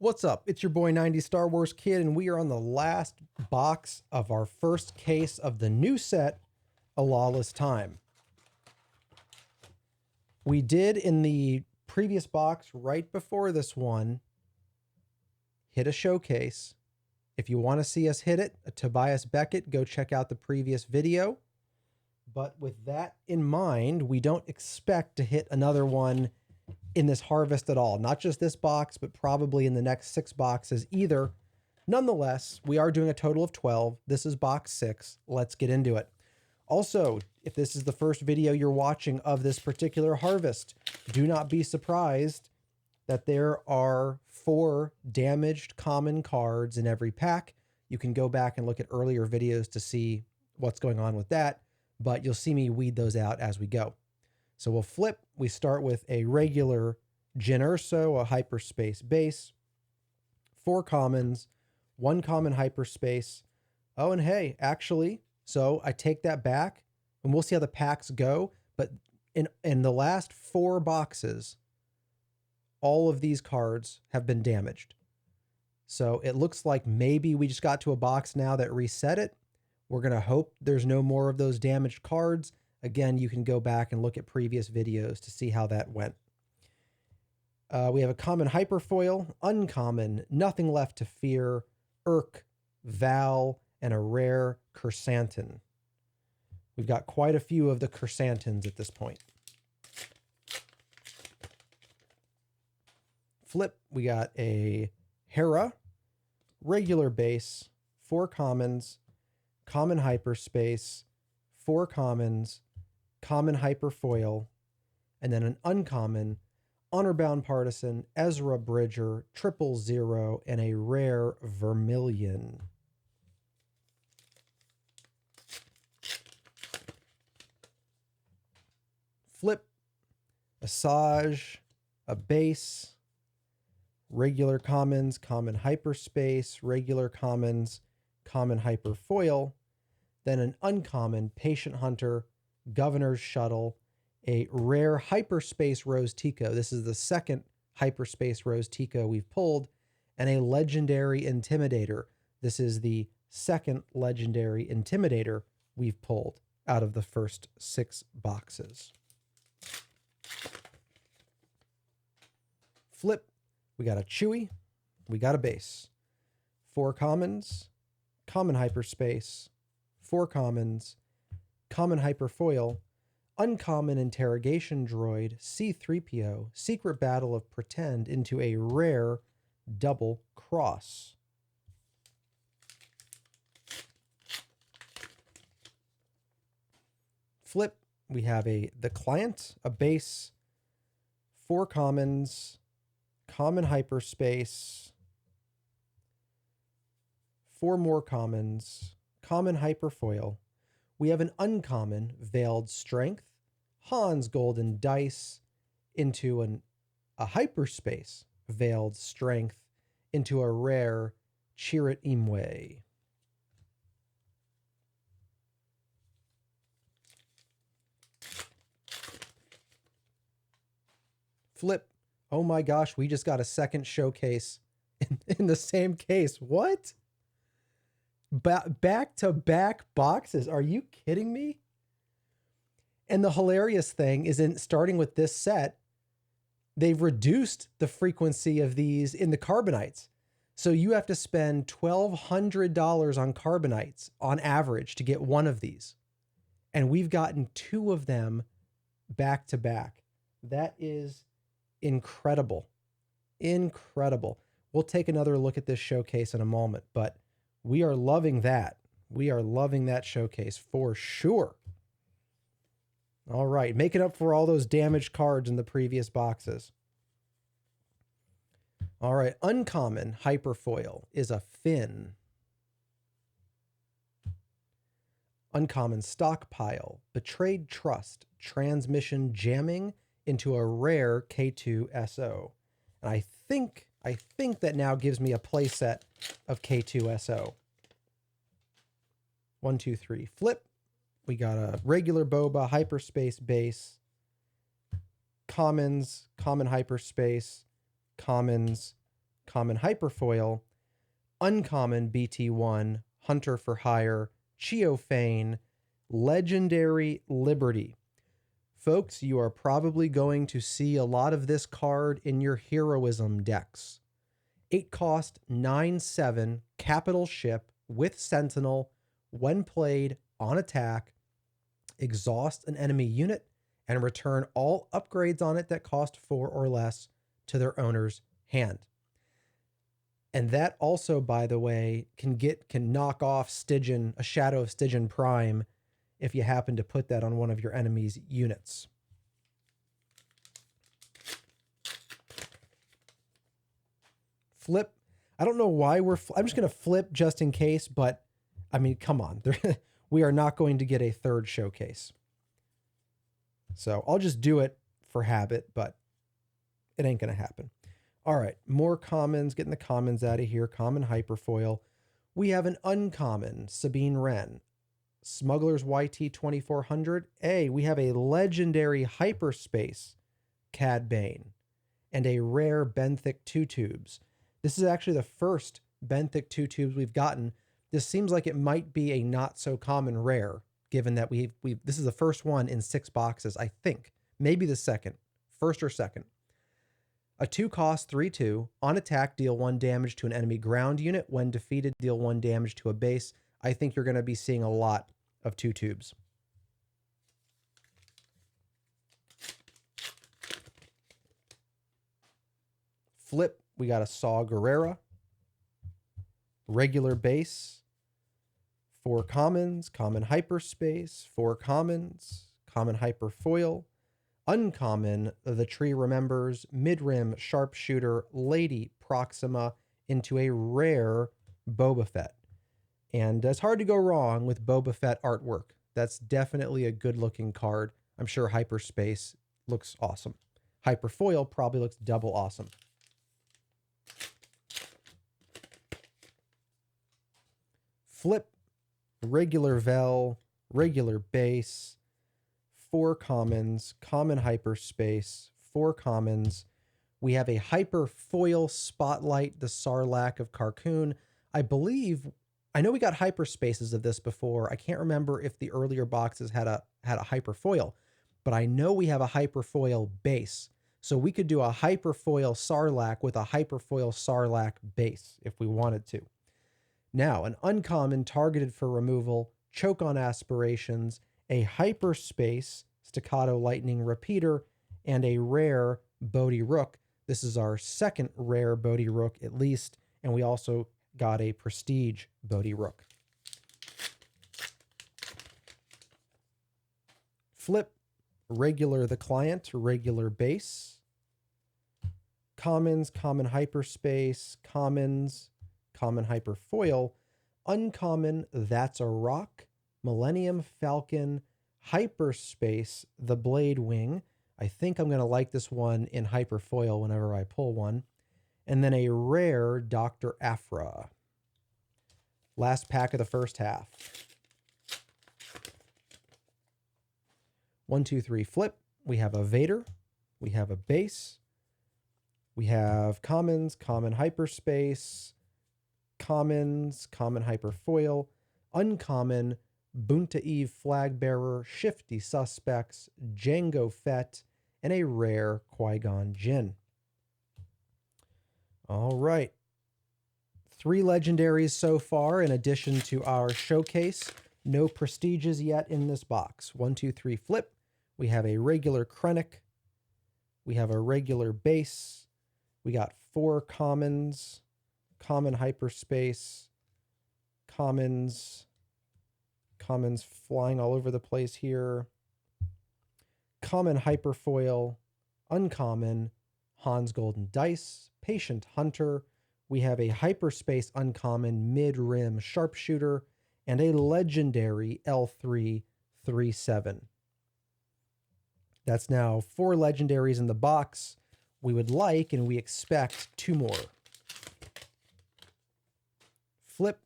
What's up? It's your boy 90 Star Wars Kid, and we are on the last box of our first case of the new set, A Lawless Time. We did in the previous box, right before this one, hit a showcase. If you want to see us hit it, a Tobias Beckett, go check out the previous video. But with that in mind, we don't expect to hit another one in this harvest at all. Not just this box, but probably in the next 6 boxes either. Nonetheless, we are doing a total of 12. This is box 6. Let's get into it. Also, if this is the first video you're watching of this particular harvest, do not be surprised that there are 4 damaged common cards in every pack. You can go back and look at earlier videos to see what's going on with that, but you'll see me weed those out as we go. So we'll flip. We start with a regular Jyn Erso, a hyperspace base, 4 commons, 1 common hyperspace. Oh, and hey, actually, so I take that back, and we'll see how the packs go. But in the last 4 boxes, all of these cards have been damaged. So it looks like maybe we just got to a box now that reset it. We're going to hope there's no more of those damaged cards. Again, you can go back and look at previous videos to see how that went. We have a common hyperfoil, uncommon, nothing left to fear, Irk, Val, and a rare Chrysanthemum. We've got quite a few of the Chrysanthemums at this point. Flip, we got a Hera, regular base, 4 commons, common hyperspace, 4 commons, common hyperfoil, and then an uncommon, honor-bound partisan, Ezra Bridger, 000, and a rare Vermilion. Flip, Asajj, a base, regular commons, common hyperspace, regular commons, common hyperfoil, then an uncommon, Patient Hunter, Governor's Shuttle, a rare hyperspace Rose Tico. This is the second hyperspace Rose Tico we've pulled, and a legendary Intimidator. This is the second legendary Intimidator we've pulled out of the first 6 boxes. Flip, we got a Chewie, we got a base. 4 commons, common hyperspace, 4 commons, common hyperfoil, uncommon interrogation droid, C-3PO, secret battle of pretend into a rare double cross. Flip, we have the client, a base, 4 commons, common hyperspace, 4 more commons, common hyperfoil. We have an uncommon Veiled Strength, Han's Golden Dice into a hyperspace Veiled Strength into a rare Chirrut Imwe. Flip. Oh my gosh, we just got a second showcase in the same case. What? Back-to-back boxes. Are you kidding me? And the hilarious thing is, in starting with this set, they've reduced the frequency of these in the Carbonites. So you have to spend $1,200 on Carbonites on average to get one of these. And we've gotten 2 of them back to back. That is incredible. Incredible. We'll take another look at this showcase in a moment, but we are loving that. We are loving that showcase for sure. All right, making up for all those damaged cards in the previous boxes. All right, uncommon hyperfoil is a Finn. Uncommon stockpile, betrayed trust, transmission jamming into a rare K2SO. And I think that now gives me a playset of K2SO. 1, 2, 3. Flip. We got a regular Boba, hyperspace base, commons, common hyperspace, commons, common hyperfoil, uncommon BT1, Hunter for Hire, Cheofane, legendary Liberty. Folks, you are probably going to see a lot of this card in your heroism decks. 8 cost, 9/7, capital ship with Sentinel. When played on attack, exhaust an enemy unit and return all upgrades on it that cost 4 or less to their owner's hand. And that also, by the way, can knock off Stygian, a Shadow of Stygian Prime, if you happen to put that on one of your enemy's units. Flip. I don't know why I'm just going to flip just in case, but I mean, come on. We are not going to get a third showcase. So I'll just do it for habit, but it ain't going to happen. All right, more commons, getting the commons out of here. Common hyperfoil. We have an uncommon Sabine Wren. Smuggler's YT 2400. We have a legendary hyperspace Cad Bane and a rare Benthic 2 tubes. This is actually the first Benthic 2 tubes we've gotten. This seems like it might be a not so common rare, given that this is the first one in 6 boxes, I think. Maybe the second. First or second. A 2 cost, 3/2. On attack, deal 1 damage to an enemy ground unit. When defeated, deal 1 damage to a base. I think you're going to be seeing a lot of 2 tubes. Flip, we got a Saw Gerrera. Regular base. 4 commons, common hyperspace, 4 commons, common hyperfoil. Uncommon, the Tree Remembers, Midrim Sharpshooter, Lady Proxima, into a rare Boba Fett. And it's hard to go wrong with Boba Fett artwork. That's definitely a good looking card. I'm sure hyperspace looks awesome. Hyperfoil probably looks double awesome. Flip, regular Vel, regular base, 4 commons, common hyperspace, 4 commons. We have a hyperfoil Spotlight, the Sarlacc of Carcoon. I know we got hyperspaces of this before. I can't remember if the earlier boxes had a hyperfoil, but I know we have a hyperfoil base. So we could do a hyperfoil Sarlacc with a hyperfoil Sarlacc base if we wanted to. Now, an uncommon targeted for removal, Choke on Aspirations, a hyperspace Staccato Lightning Repeater, and a rare Bodhi Rook. This is our second rare Bodhi Rook at least, and we also got a prestige Bodhi Rook. Flip, regular the client, regular base. Commons, common hyperspace, commons, common hyperfoil. Uncommon, That's a Rock, Millennium Falcon, hyperspace, the Blade Wing. I think I'm going to like this one in hyperfoil whenever I pull one. And then a rare Dr. Aphra. Last pack of the first half. 1, 2, 3, flip. We have a Vader. We have a base. We have commons, common hyperspace, commons, common hyperfoil, uncommon, Bunta Eve Flagbearer, Shifty Suspects, Jango Fett, and a rare Qui-Gon Jinn. All right. 3 legendaries so far in addition to our showcase. No prestiges yet in this box. 1, 2, 3, flip. We have a regular Krennic. We have a regular base. We got 4 commons, common hyperspace, commons flying all over the place here. Common hyperfoil, uncommon, Hans Golden Dice, Patient Hunter. We have a hyperspace uncommon mid-rim sharpshooter and a legendary L3-37. That's now 4 legendaries in the box. We would like and we expect 2 more. Flip,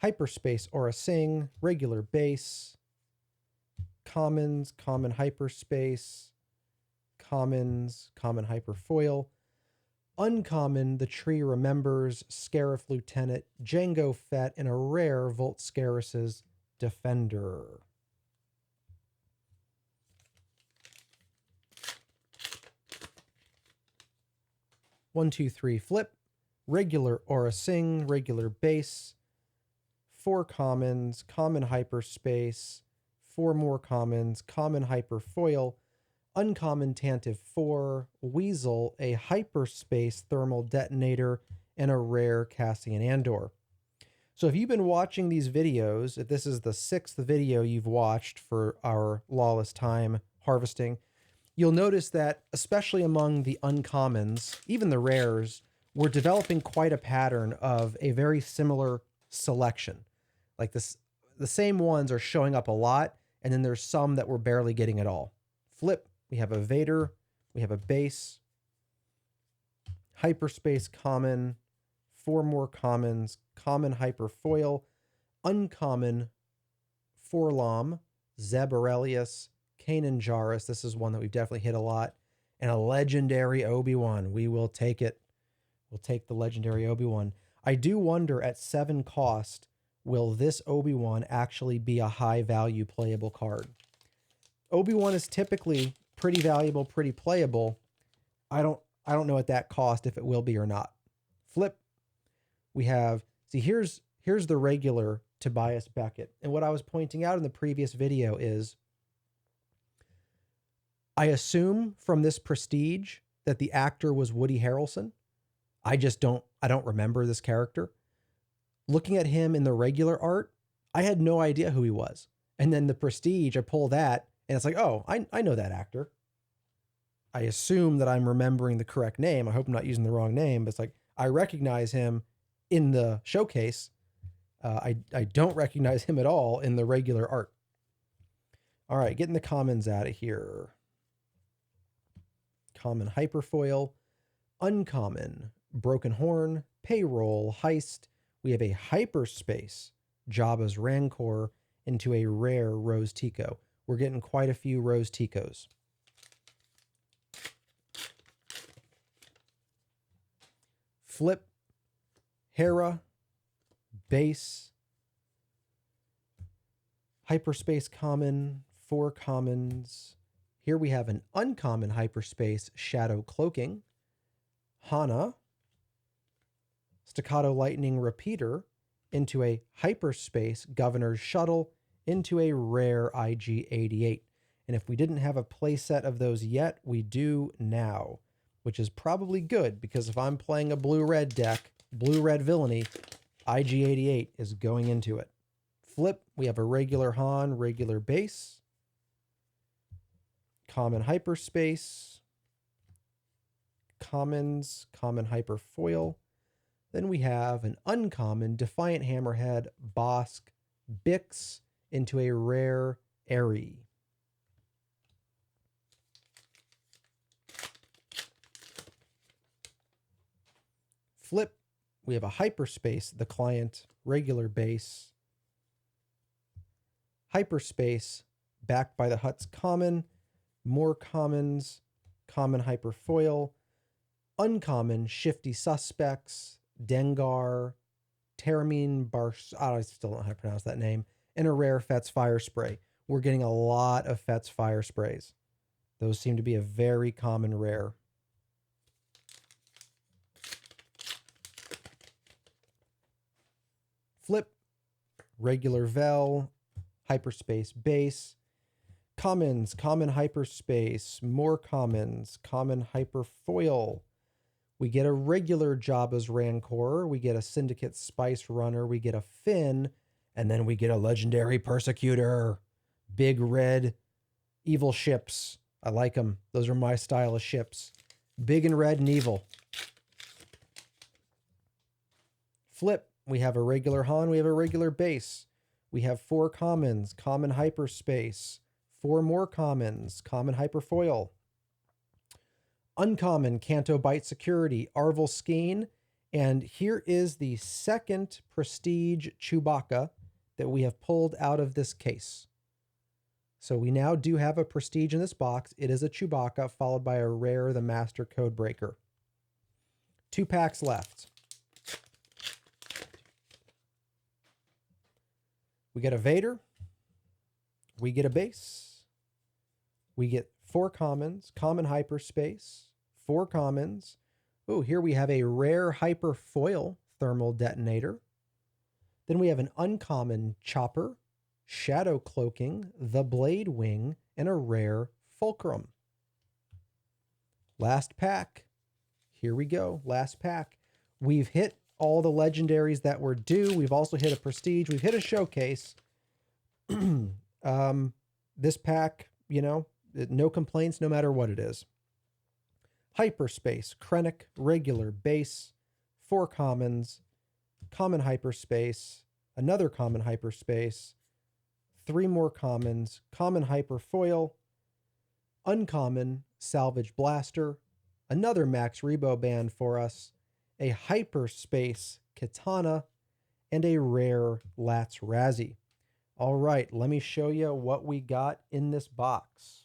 hyperspace Aura Sing, regular base, commons, common hyperspace, commons, common hyperfoil, Uncommon, the tree remembers, Scarif Lieutenant, Django Fett, and a rare Volt Scarus's Defender. One, two, three, flip. Regular Aura Sing, regular base. 4 commons, common hyperspace. 4 more commons, common hyperfoil. Uncommon Tantive 4, Weasel, a hyperspace thermal detonator, and a rare Cassian Andor. So if you've been watching these videos, if this is the 6th video you've watched for our Lawless time harvesting, you'll notice that, especially among the uncommons, even the rares, we're developing quite a pattern of a very similar selection. Like this, the same ones are showing up a lot, and then there's some that we're barely getting at all. Flip, we have a Vader, we have a base, hyperspace common, 4 more commons, common hyperfoil, uncommon Forlom, Zeb Aurelius, Kanan Jarrus. This is one that we've definitely hit a lot. And a legendary Obi-Wan. We will take it. We'll take the legendary Obi-Wan. I do wonder at 7 cost, will this Obi-Wan actually be a high value playable card? Obi-Wan is typically pretty valuable, pretty playable. I don't know at that cost if it will be or not. Flip. We have, see, here's the regular Tobias Beckett. And what I was pointing out in the previous video is I assume from this prestige that the actor was Woody Harrelson. I don't remember this character. Looking at him in the regular art, I had no idea who he was. And then the prestige, I pull that and it's like, oh, I know that actor. I assume that I'm remembering the correct name. I hope I'm not using the wrong name, but it's like, I recognize him in the showcase. I don't recognize him at all in the regular art. All right, getting the commons out of here. Common hyperfoil, uncommon broken horn, payroll, heist. We have a hyperspace Jabba's Rancor into a rare Rose Tico. We're getting quite a few Rose Ticos. Flip, Hera, base, hyperspace common, 4 commons. Here we have an uncommon hyperspace Shadow Cloaking, Hana, Staccato Lightning Repeater into a hyperspace Governor's Shuttle into a rare IG-88. And if we didn't have a playset of those yet, we do now, which is probably good because if I'm playing a blue-red deck, blue-red villainy, IG-88 is going into it. Flip, we have a regular Han, regular base, common hyperspace, commons, common hyperfoil. Then we have an uncommon Defiant Hammerhead, Bosk, Bix into a rare Airy. Flip, we have a hyperspace, the client, regular base, hyperspace, backed by the Hutt's common, more commons, common hyperfoil, uncommon Shifty Suspects, Dengar, Taramine Bars, I still don't know how to pronounce that name, and a rare Fett's Fire Spray. We're getting a lot of Fett's Fire Sprays. Those seem to be a very common rare. Flip, regular Vel, hyperspace base, commons, common hyperspace, more commons, common hyperfoil. We get a regular Jabba's Rancor, we get a Syndicate Spice Runner, we get a Finn, and then we get a legendary Persecutor. Big red evil ships. I like them. Those are my style of ships. Big and red and evil. Flip, we have a regular Han, we have a regular base. We have 4 commons, common hyperspace, 4 more commons, common hyperfoil. Uncommon Canto Bite Security, Arvel Skeen, and here is the second Prestige Chewbacca that we have pulled out of this case. So we now do have a Prestige in this box. It is a Chewbacca, followed by a rare, the Master Codebreaker. 2 packs left. We get a Vader. We get a base. We get 4 commons, common hyperspace, 4 commons. Oh, here we have a rare hyper foil thermal detonator. Then we have an uncommon chopper, shadow cloaking, the blade wing, and a rare fulcrum. Last pack. Here we go. Last pack. We've hit all the legendaries that were due. We've also hit a prestige. We've hit a showcase. This pack, you know, no complaints no matter what it is. Hyperspace, Krennic, regular, base, 4 commons, common hyperspace, another common hyperspace, 3 more commons, common hyperfoil, uncommon salvage blaster, another max rebo band for us, a hyperspace katana, and a rare Lats Razzie. All right, let me show you what we got in this box.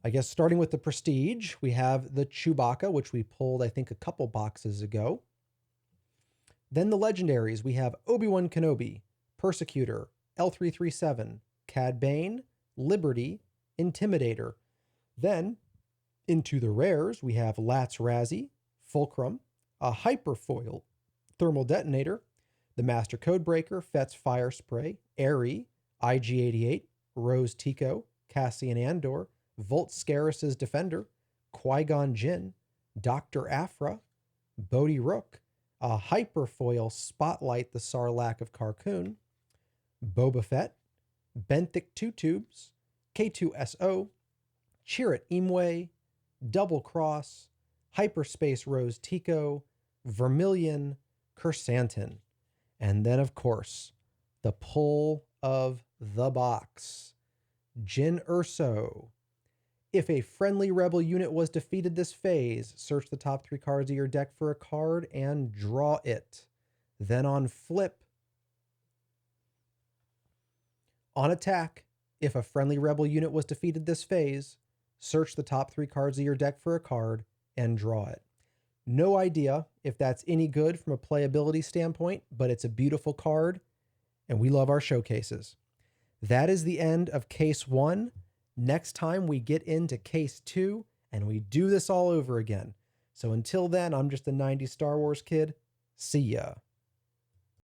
I guess starting with the prestige, we have the Chewbacca, which we pulled, I think, a couple boxes ago. Then the legendaries, we have Obi-Wan Kenobi, Persecutor, L337, Cad Bane, Liberty, Intimidator. Then into the rares, we have Lats Razzie, Fulcrum, a Hyperfoil Thermal Detonator, the Master Codebreaker, Fett's Fire Spray, Airy, IG-88, Rose Tico, Cassian Andor, Volt Scarus's Defender, Qui-Gon Jinn, Dr. Aphra, Bodhi Rook, a Hyperfoil Spotlight the Sarlacc of Carcoon, Boba Fett, Benthic 2 Tubes, K2SO, Chirrut Imwe, Double Cross, Hyperspace Rose Tico, Vermilion, Kersantin. And then, of course, the pull of the box. Jyn Erso. If a friendly rebel unit was defeated this phase, search the top 3 cards of your deck for a card and draw it. Then on flip, on attack, if a friendly rebel unit was defeated this phase, search the top 3 cards of your deck for a card and draw it. No idea if that's any good from a playability standpoint, but it's a beautiful card, and we love our showcases. That is the end of case 1. Next time we get into case 2 and we do this all over again. So until then, I'm just a 90s Star Wars kid. See ya.